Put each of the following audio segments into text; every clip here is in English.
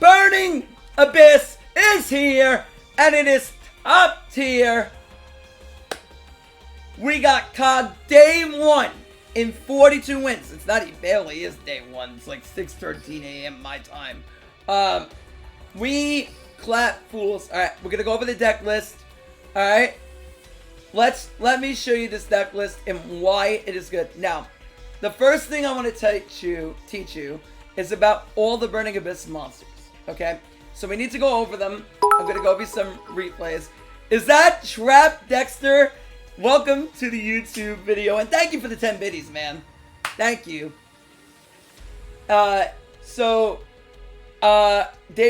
Burning Abyss is here, and it is top tier. We got COD day 1 in 42 wins. It's not, it barely is day 1. It's like 6:13 a.m. my time. We clap fools. Alright, we're gonna go over the deck list. Alright. Let me show you this deck list and why it is good. Now, the first thing I want to teach you is about all the Burning Abyss monsters. Okay? So we need to go over them. I'm gonna go over some replays. Is that Trap Dexter? Welcome to the YouTube video, and thank you for the 10 biddies, man. Thank you. Day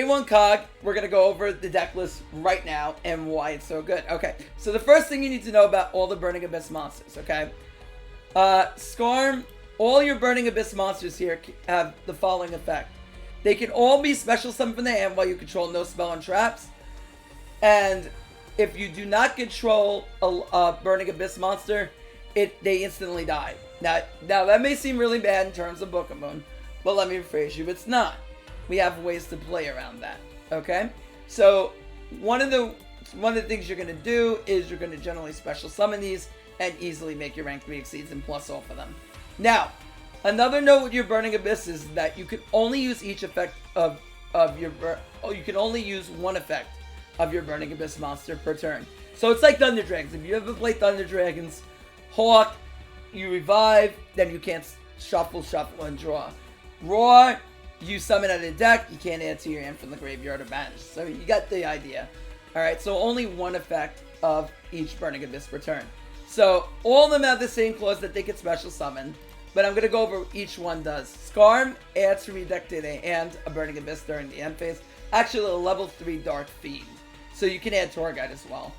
1 COG, we're going to go over the deck list right now and why it's so good. Okay, so the first thing you need to know about all the Burning Abyss monsters, okay? Skarm, all your Burning Abyss monsters here have the following effect. They can all be special summoned from the hand while you control no spell and traps. And if you do not control a Burning Abyss monster, they instantly die. Now that may seem really bad in terms of Pokemon, but let me rephrase you, it's not. We have ways to play around that. Okay? So one of the things you're gonna do is you're gonna generally special summon these and easily make your rank 3 exceeds and plus off of them. Now, another note with your Burning Abyss is that you can only use each effect you can only use one effect of your Burning Abyss monster per turn. So it's like Thunder Dragons. If you ever play Thunder Dragons, Hawk, you revive, then you can't shuffle, and draw. Roar, you summon out of the deck, you can't add to your hand from the graveyard or banish. So you got the idea. Alright, so only one effect of each Burning Abyss per turn. So all of them have the same clause that they can special summon, but I'm going to go over what each one does. Skarm adds from your deck to the hand a Burning Abyss during the end phase. Actually, a level 3 Dark Fiend. So you can add Torguide as well.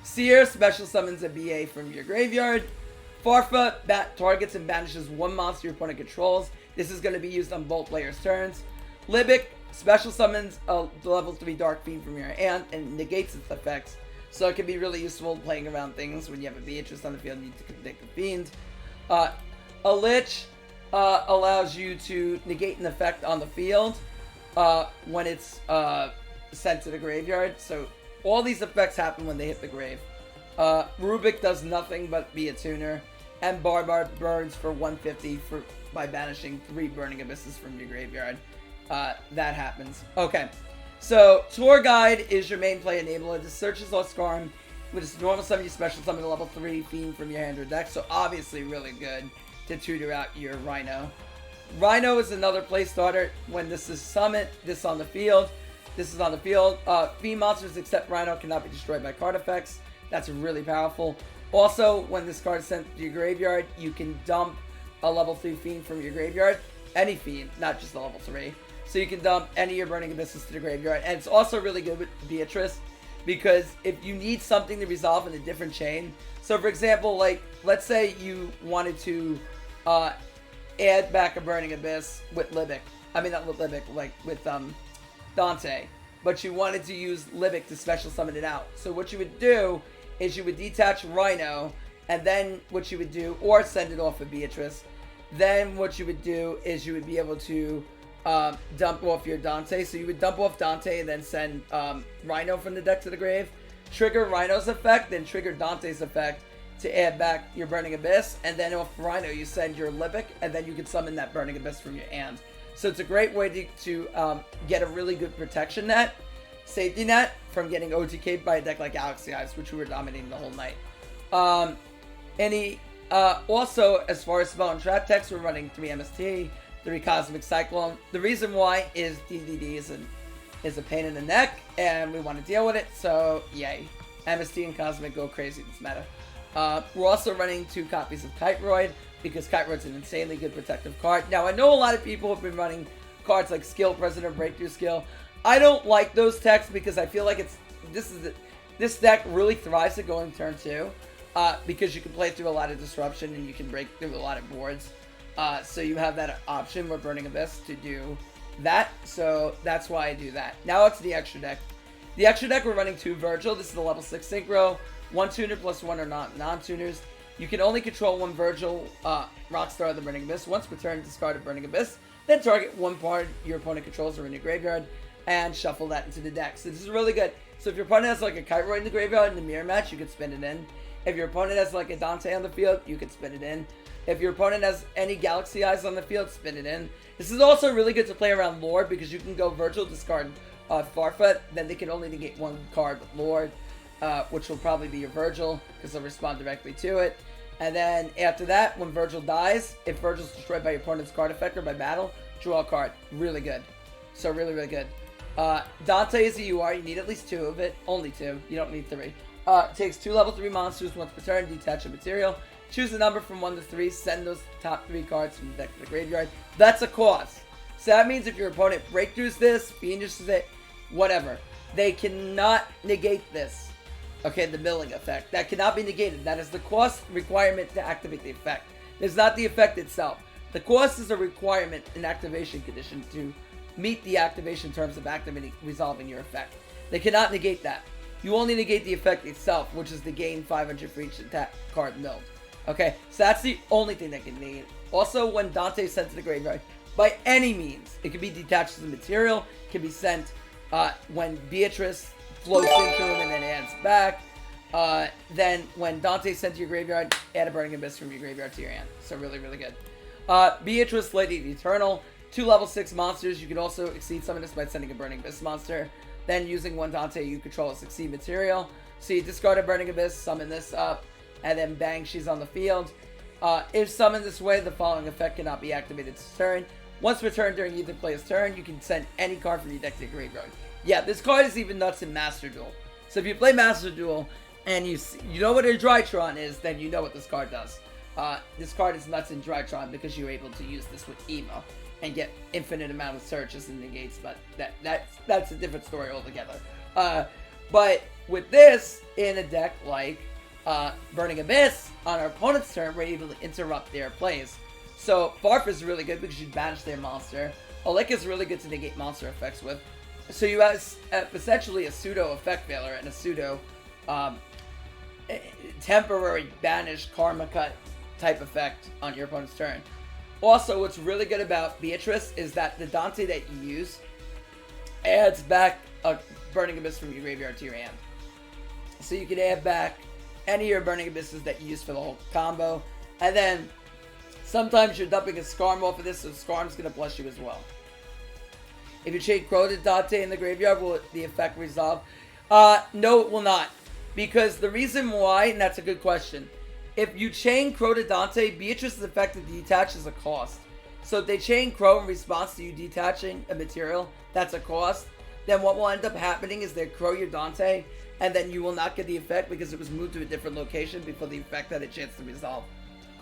Seer special summons a BA from your graveyard. Farfa targets and banishes one monster your opponent controls. This is going to be used on both players' turns. Libic special summons a level 3 Dark Fiend from your hand and negates its effects. So it can be really useful playing around things when you have a Beatrice on the field and you need to predict the Fiend. A Lich allows you to negate an effect on the field when it's sent to the graveyard. So all these effects happen when they hit the grave. Rubik does nothing but be a tuner. And Barbar burns for 150 by banishing 3 Burning Abysses from your graveyard. That happens. Okay. So, Tour Guide is your main play enabler. This searches all Skarm with its normal summon, you special summon a level 3 Fiend from your hand or deck. So, obviously, really good to tutor out your Rhino. Rhino is another play starter. When this is summoned, this on the field. This is on the field. Fiend monsters except Rhino cannot be destroyed by card effects. That's really powerful. Also, when this card is sent to your graveyard, you can dump a level 3 Fiend from your graveyard. Any Fiend, not just a level 3. So you can dump any of your Burning Abysses to the graveyard. And it's also really good with Beatrice, because if you need something to resolve in a different chain. So for example, like, let's say you wanted to add back a Burning Abyss with Libic. I mean, not with Libic, like with Dante. But you wanted to use Libic to special summon it out. So what you would do is you would detach Rhino, and then what you would do, or send it off of Beatrice. Then what you would do is you would be able to dump off your Dante. So you would dump off Dante and then send Rhino from the deck to the grave. Trigger Rhino's effect, then trigger Dante's effect to add back your Burning Abyss. And then off Rhino, you send your Libic, and then you can summon that Burning Abyss from your hand. So it's a great way to get a really good protection net, safety net, from getting OTK'd by a deck like Galaxy Eyes, which we were dominating the whole night. Also, as far as spell and trap decks, we're running 3 MST, 3 Cosmic Cyclone. The reason why is DDD is a pain in the neck, and we want to deal with it, so yay. MST and Cosmic go crazy this meta. We're also running 2 copies of Kiteroid, because Kiteroid's an insanely good protective card. Now, I know a lot of people have been running cards like Skill President, Breakthrough Skill. I don't like those decks because I feel like this deck really thrives at going turn 2. Because you can play through a lot of disruption and you can break through a lot of boards. So you have that option with Burning Abyss to do that. So that's why I do that. Now it's the extra deck. The extra deck, we're running 2 Virgil. This is the level 6 Synchro. 1 tuner plus 1 are non-tuners. You can only control 1 Virgil Rockstar of the Burning Abyss. Once per turn, discard a Burning Abyss. Then target 1 part your opponent controls or in your graveyard. and shuffle that into the deck. So this is really good. So if your opponent has like a Kite-Roid in the graveyard in the mirror match, you could spin it in. If your opponent has like a Dante on the field, you could spin it in. If your opponent has any Galaxy Eyes on the field, spin it in. This is also really good to play around Lord, because you can go Virgil, discard Farfetch, then they can only negate one card with Lord, which will probably be your Virgil, because they'll respond directly to it. And then after that, when Virgil dies, if Virgil's destroyed by your opponent's card effect or by battle, draw a card. Really good. So really, really good. Dante is a UR. You need at least 2 of it. Only 2. You don't need 3. Takes 2 level 3 monsters once per turn. Detach a material. Choose a number from 1 to 3. Send those top 3 cards from the deck to the graveyard. That's a cost. So that means if your opponent breakthroughs this, finishes it, whatever, they cannot negate this. Okay, the milling effect. That cannot be negated. That is the cost requirement to activate the effect. It's not the effect itself. The cost is a requirement in activation condition to meet the activation terms of activating, resolving your effect. They cannot negate that. You only negate the effect itself, which is the gain 500 for each attack card milled. Okay, so that's the only thing that can negate it. Also, when Dante is sent to the graveyard, by any means, it can be detached as a material, can be sent when Beatrice floats into him and then adds back. Then when Dante is sent to your graveyard, add a Burning Abyss from your graveyard to your hand. So really, really good. Beatrice, Lady of the Eternal, 2 level 6 monsters. You can also exceed summon this by sending a Burning Abyss monster. Then using one Dante, you control a succeed material. So you discard a Burning Abyss, summon this up, and then bang, she's on the field. If summoned this way, the following effect cannot be activated this turn. Once per turn during either player's turn, you can send any card from your deck to your graveyard. Yeah, this card is even nuts in Master Duel. So if you play Master Duel and you know what a Drytron is, then you know what this card does. This card is nuts in Drytron because you're able to use this with Emo and get infinite amount of searches and negates, but that's a different story altogether. But with this in a deck like Burning Abyss, on our opponent's turn, we're able to interrupt their plays. So Farf is really good because you banish their monster. Olik is really good to negate monster effects with. So you have essentially a pseudo effect failure and a pseudo temporary banish karma cut type effect on your opponent's turn. Also, what's really good about Beatrice is that the Dante that you use adds back a Burning Abyss from your graveyard to your hand. So you can add back any of your Burning Abysses that you use for the whole combo. And then sometimes you're dumping a Skarm off of this, so Skarm's going to bless you as well. If you chain Crow to Dante in the graveyard, will the effect resolve? No, it will not. Because the reason why, and that's a good question, if you chain Crow to Dante, Beatrice's effect to detach is a cost. So if they chain Crow in response to you detaching a material, that's a cost. Then what will end up happening is they Crow your Dante, and then you will not get the effect because it was moved to a different location before the effect had a chance to resolve.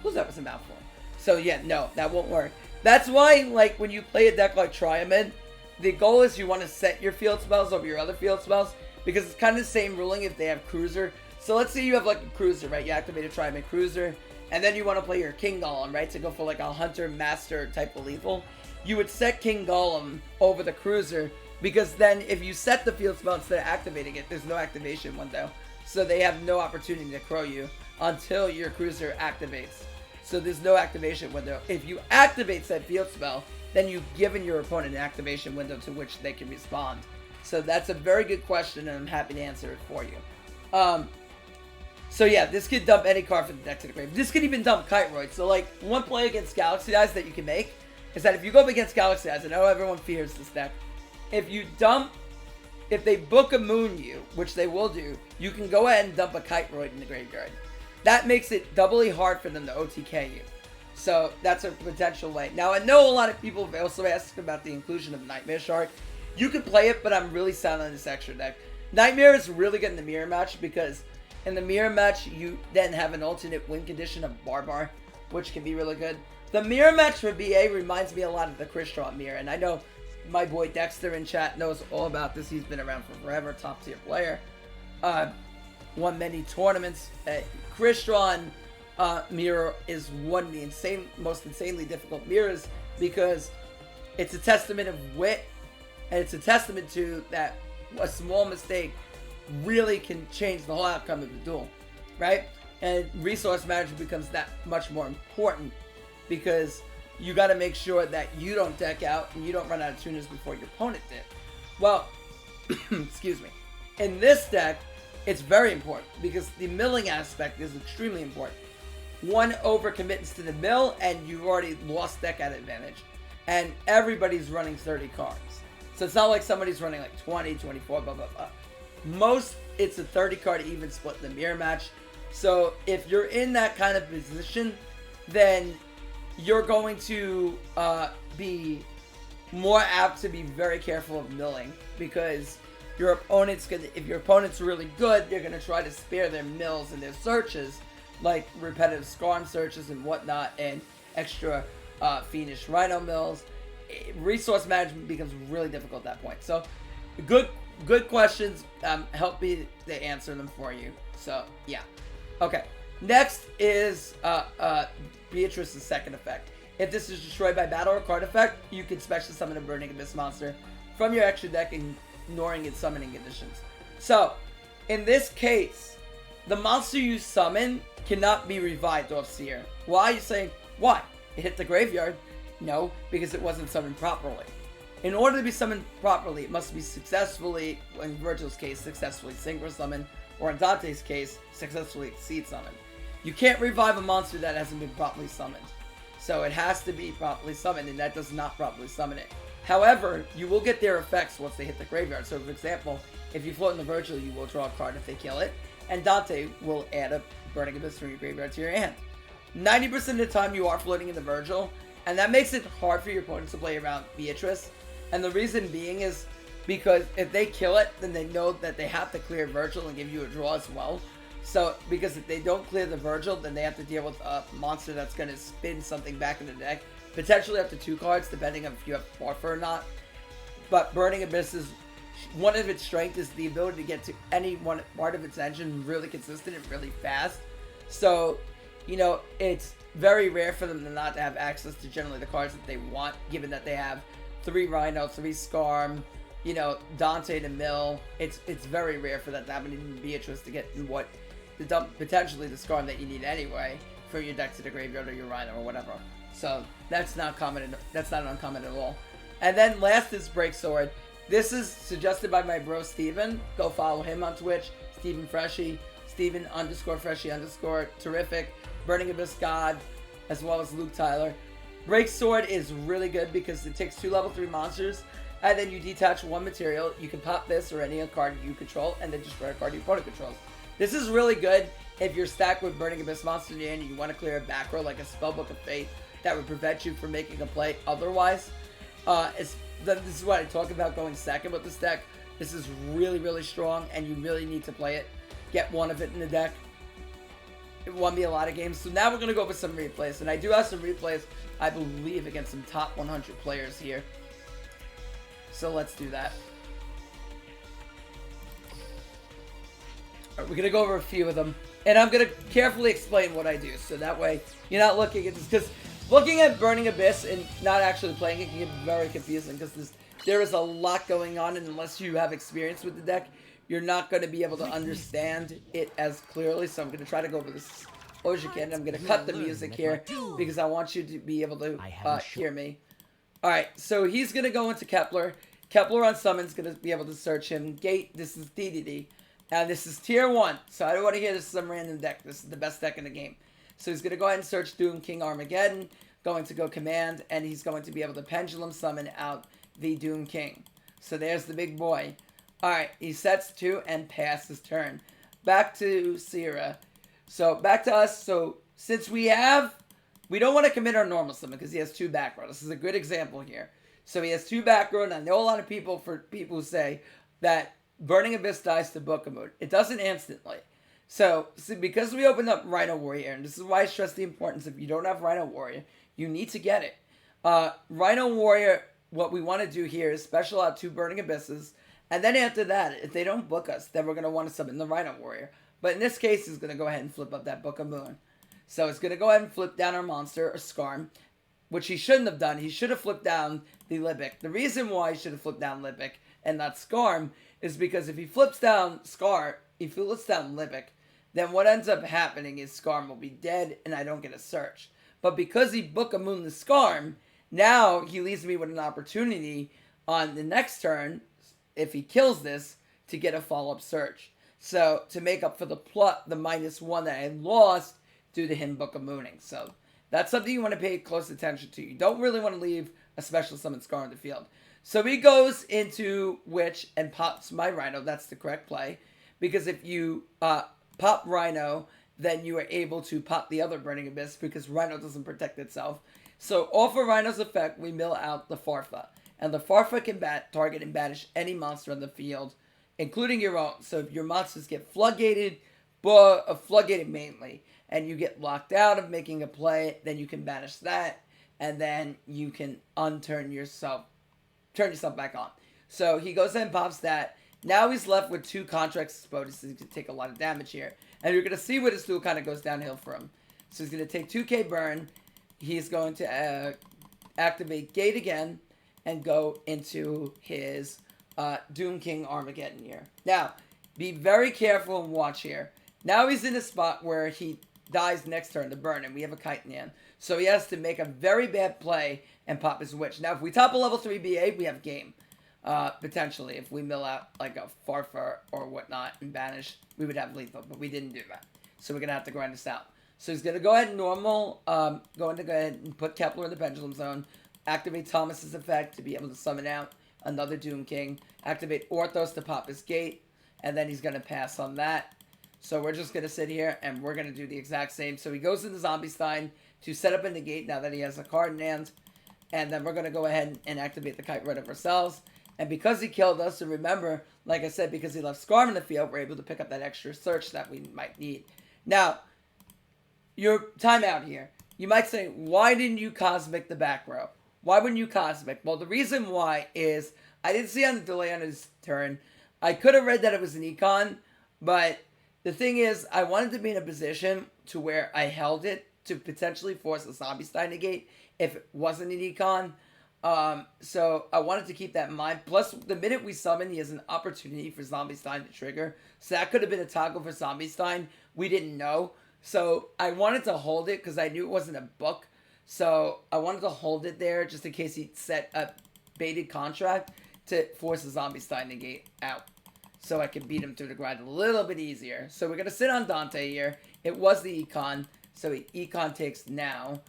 Who's that was a mouthful. So yeah, no, that won't work. That's why, like, when you play a deck like Triamid, the goal is you want to set your field spells over your other field spells, because it's kind of the same ruling if they have Cruiser. So let's say you have like a Cruiser, right? You activate a Triamid Cruiser, and then you want to play your King Golem, right? To go for like a Hunter Master type of lethal. You would set King Golem over the Cruiser, because then if you set the field spell instead of activating it, there's no activation window. So they have no opportunity to Crow you until your Cruiser activates. So there's no activation window. If you activate said field spell, then you've given your opponent an activation window to which they can respond. So that's a very good question, and I'm happy to answer it for you. So yeah, this could dump any card from the deck to the grave. This could even dump Kite-Roid. So like, one play against Galaxy Eyes that you can make is that if you go up against Galaxy Eyes, I know everyone fears this deck, if they book a Moon you, which they will do, you can go ahead and dump a Kite-Roid in the graveyard. That makes it doubly hard for them to OTK you. So that's a potential way. Now, I know a lot of people have also asked about the inclusion of Nightmare Shark. You could play it, but I'm really sound on this extra deck. Nightmare is really good in the mirror match because in the mirror match, you then have an alternate win condition of Barbar, which can be really good. The mirror match for BA reminds me a lot of the Crystron mirror, and I know my boy Dexter in chat knows all about this. He's been around for forever, top tier player. Won many tournaments. Crystron mirror is one of the most insanely difficult mirrors because it's a testament of wit, and it's a testament to that a small mistake really can change the whole outcome of the duel, right? And resource management becomes that much more important because you got to make sure that you don't deck out and you don't run out of tuners before your opponent did. Well, excuse me. In this deck, it's very important because the milling aspect is extremely important. One overcommits to the mill, and you've already lost deck at advantage. And everybody's running 30 cards. So it's not like somebody's running like 20, 24, blah, blah, blah. Most, it's a 30 card even split in the mirror match. So if you're in that kind of position, then you're going to be more apt to be very careful of milling, because your opponent's gonna, if your opponent's really good, they're gonna try to spare their mills and their searches, like repetitive Scarm searches and whatnot, and extra Fiendish Rhino mills. Resource management becomes really difficult at that point. So, good questions. Help me to answer them for you. So, yeah. Okay. Next is Beatrice's second effect. If this is destroyed by battle or card effect, you can special summon a Burning Abyss monster from your extra deck, ignoring its summoning conditions. So, in this case, the monster you summon cannot be revived off Seer. Why? You say, why? It hit the graveyard. No, because it wasn't summoned properly. In order to be summoned properly, it must be successfully, in Virgil's case, successfully synchro summoned, or in Dante's case, successfully exceed summoned. You can't revive a monster that hasn't been properly summoned. So it has to be properly summoned, and that does not properly summon it. However, you will get their effects once they hit the graveyard. So, for example, if you float in the Virgil, you will draw a card if they kill it, and Dante will add a Burning Abyss from your graveyard to your hand. 90% of the time you are floating in the Virgil, and that makes it hard for your opponents to play around Beatrice. And the reason being is because if they kill it, then they know that they have to clear Virgil and give you a draw as well. So, because if they don't clear the Virgil, then they have to deal with a monster that's going to spin something back in the deck. Potentially up to 2 cards, depending on if you have Buffer or not. But Burning Abyss is, one of its strengths is the ability to get to any one part of its engine really consistent and really fast. So, you know, it's very rare for them to not have access to generally the cards that they want, given that they have 3 Rhino, 3 Scarm, you know, Dante to mill. It's very rare for that to happen, even Beatrice to get what, to dump potentially the Scarm that you need anyway for your deck to the graveyard or your Rhino or whatever. So that's not common. That's not uncommon at all. And then last is Breaksword. This is suggested by my bro Steven. Go follow him on Twitch, Steven Freshy, Steven_Freshy_, terrific. Burning Abyss God, as well as Luke Tyler. Breaksword is really good because it takes 2 level 3 monsters, and then you detach 1 material. You can pop this or any card you control, and then destroy a card your opponent controls. This is really good if you're stacked with Burning Abyss monsters in your hand and you want to clear a back row like a Spellbook of Fate that would prevent you from making a play otherwise. This is what I talk about going second with this deck. This is really, really strong, and you really need to play it. Get one of it in the deck. It won me a lot of games. So now we're going to go over some replays. And I do have some replays, I believe, against some top 100 players here. So let's do that. Alright, we're going to go over a few of them. And I'm going to carefully explain what I do. So that way you're not looking at this. Because looking at Burning Abyss and not actually playing it can get very confusing. Because there is a lot going on. And unless you have experience with the deck, you're not going to be able to understand it as clearly. So I'm going to try to go over this as you can. I'm going to cut the music here because I want you to be able to hear me. Alright, so he's going to go into Kepler. Kepler on summon is going to be able to search him. Gate, this is DDD. Now this is tier 1, so I don't want to hear this is some random deck. This is the best deck in the game. So he's going to go ahead and search Doom King Armageddon. Going to go command, and he's going to be able to pendulum summon out the Doom King. So there's the big boy. Alright, he sets 2 and passes his turn. Back to Sierra. So, back to us. So, since we don't want to commit our normal summon because he has 2 back row. This is a good example here. So, he has 2 back row, and I know a lot of people who say that Burning Abyss dies to Book of Mood. It doesn't instantly. So, because we opened up Rhino Warrior, and this is why I stress the importance, if you don't have Rhino Warrior, you need to get it. Rhino Warrior, what we want to do here is special out 2 Burning Abysses. And then after that, if they don't book us, then we're going to want to summon the Rhino Warrior. But in this case, he's going to go ahead and flip up that Book of Moon. So it's going to go ahead and flip down our monster, or Scarm, which he shouldn't have done. He should have flipped down the Libic. The reason why he should have flipped down Libic and not Scarm is because if he flips down Libic, then what ends up happening is Scarm will be dead and I don't get a search. But because he Book of Moon the Scarm, now he leaves me with an opportunity on the next turn, if he kills this, to get a follow-up search. So to make up for the -1 that I lost due to him Book of Mooning. So that's something you want to pay close attention to. You don't really want to leave a special summon Scar on the field. So he goes into Witch and pops my Rhino. That's the correct play. Because if you pop Rhino, then you are able to pop the other Burning Abyss because Rhino doesn't protect itself. So off of Rhino's effect, we mill out the Farfa. And the Farfa can target and banish any monster on the field, including your own. So if your monsters get floodgated, floodgated mainly, and you get locked out of making a play, then you can banish that, and then you can turn yourself back on. So he goes ahead and pops that. Now he's left with 2 contracts exposed, so he can take a lot of damage here. And you're going to see where this duel kind of goes downhill for him. So he's going to take 2k burn. He's going to activate Gate again and go into his Doom King Armageddon here. Now, be very careful and watch here. Now he's in a spot where he dies next turn to burn, and we have a Kite in hand. So he has to make a very bad play and pop his Witch. Now, if we top a level 3 BA, we have game. Potentially, if we mill out like a Farfa or whatnot and banish, we would have lethal, but we didn't do that. So we're going to have to grind this out. So he's going to go ahead and go ahead and put Kepler in the Pendulum Zone, activate Thomas's effect to be able to summon out another Doom King, activate Orthos to pop his Gate, and then he's going to pass on that. So we're just going to sit here, and we're going to do the exact same. So he goes into Zombie Stein to set up a negate now that he has a card in hand, and then we're going to go ahead and activate the Kite right of ourselves. And because he killed us, and remember, like I said, because he left Scarm in the field, we're able to pick up that extra search that we might need. Now, your timeout here. You might say, why didn't you Cosmic the back row? Why wouldn't you Cosmic? Well, the reason why is I didn't see on the delay on his turn. I could have read that it was an econ, but the thing is, I wanted to be in a position to where I held it to potentially force a Zombie Stein negate if it wasn't an econ. So I wanted to keep that in mind. Plus, the minute we summon, he has an opportunity for Zombie Stein to trigger. So that could have been a toggle for Zombie Stein. We didn't know. So I wanted to hold it because I knew it wasn't a book. So I wanted to hold it there just in case he set a baited contract to force a Zombie Stein negate out. So I could beat him through the grind a little bit easier. So we're going to sit on Dante here. It was the econ. So he econ takes now.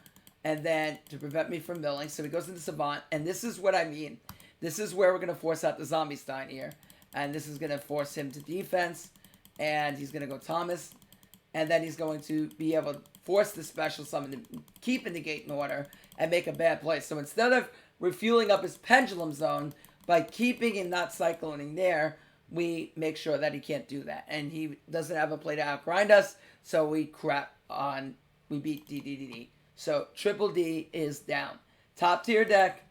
And then to prevent me from milling. So he goes into Savant. And this is what I mean. This is where we're going to force out the Zombie Stein here. And this is going to force him to defense. And he's going to go Thomas. And then he's going to be able to force the special summon to keep in the gate in order and make a bad play. So instead of refueling up his Pendulum Zone by keeping and not cycloning there, we make sure that he can't do that. And he doesn't have a play to outgrind us, so we beat DDDD. So Triple D is down. Top tier deck,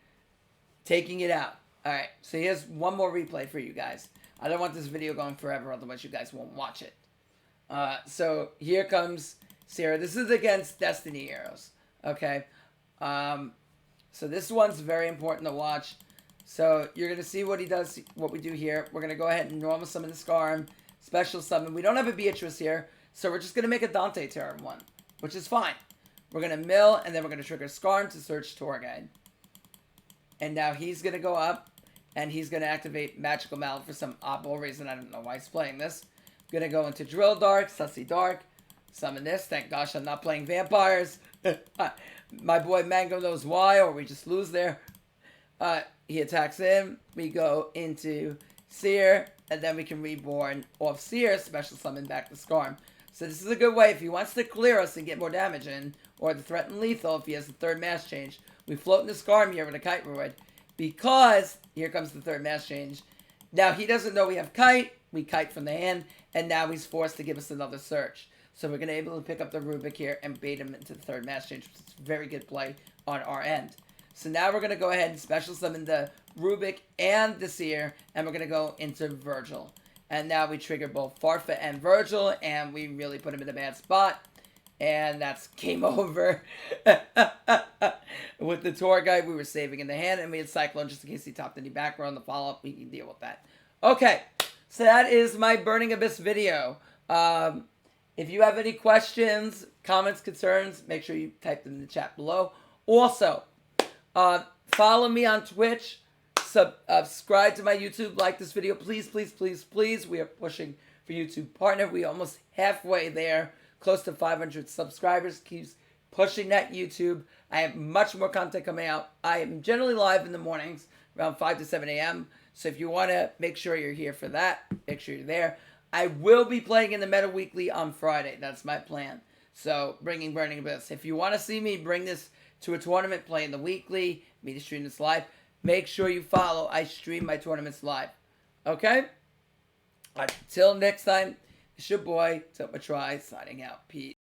taking it out. Alright, so here's one more replay for you guys. I don't want this video going forever, otherwise you guys won't watch it. So here comes Sarah. This is against Destiny Heroes. Okay. So this one's very important to watch. So you're going to see what he does, what we do here. We're going to go ahead and normal summon the Scarm, special summon. We don't have a Beatrice here, so we're just going to make a Dante turn 1, which is fine. We're going to mill, and then we're going to trigger Scarm to search Tour Guide. And now he's going to go up, and he's going to activate Magical Mallet for some oddball reason. I don't know why he's playing this. Going to go into Drill Dark, Sussy Dark, summon this. Thank gosh I'm not playing vampires. My boy Mango knows why, or we just lose there. He attacks him. We go into Seer, and then we can reborn off Seer, special summon back the Scarm. So this is a good way if he wants to clear us and get more damage in, or to threaten lethal if he has the third mass change. We float in the Scarm here with a Kite Roid, because here comes the third mass change. Now he doesn't know we have Kite. We Kite from the hand, and now he's forced to give us another search. So we're going to be able to pick up the Rubik here and bait him into the third mass change, which is a very good play on our end. So now we're going to go ahead and special summon the Rubik and the Seer, and we're going to go into Virgil. And now we trigger both Farfa and Virgil, and we really put him in a bad spot. And that's game over. With the Tour Guide, we were saving in the hand, and we had Cyclone just in case he topped any back row on the follow-up. We can deal with that. Okay, so that is my Burning Abyss video. If you have any questions, comments, concerns, make sure you type them in the chat below. Also, follow me on Twitch, Subscribe to my YouTube. Like this video. Please, please, please, please. We are pushing for YouTube partner. We almost halfway there. Close to 500 subscribers. Keeps pushing that YouTube. I have much more content coming out. I am generally live in the mornings around 5 to 7 a.m. So if you want to make sure you're here for that, make sure you're there. I will be playing in the Meta Weekly on Friday. That's my plan. So bringing Burning Abyss. If you want to see me bring this to a tournament, play in the weekly, me to stream this live, make sure you follow. I stream my tournaments live. Okay? Until next time, it's your boy, Sean Matrai, signing out. Peace.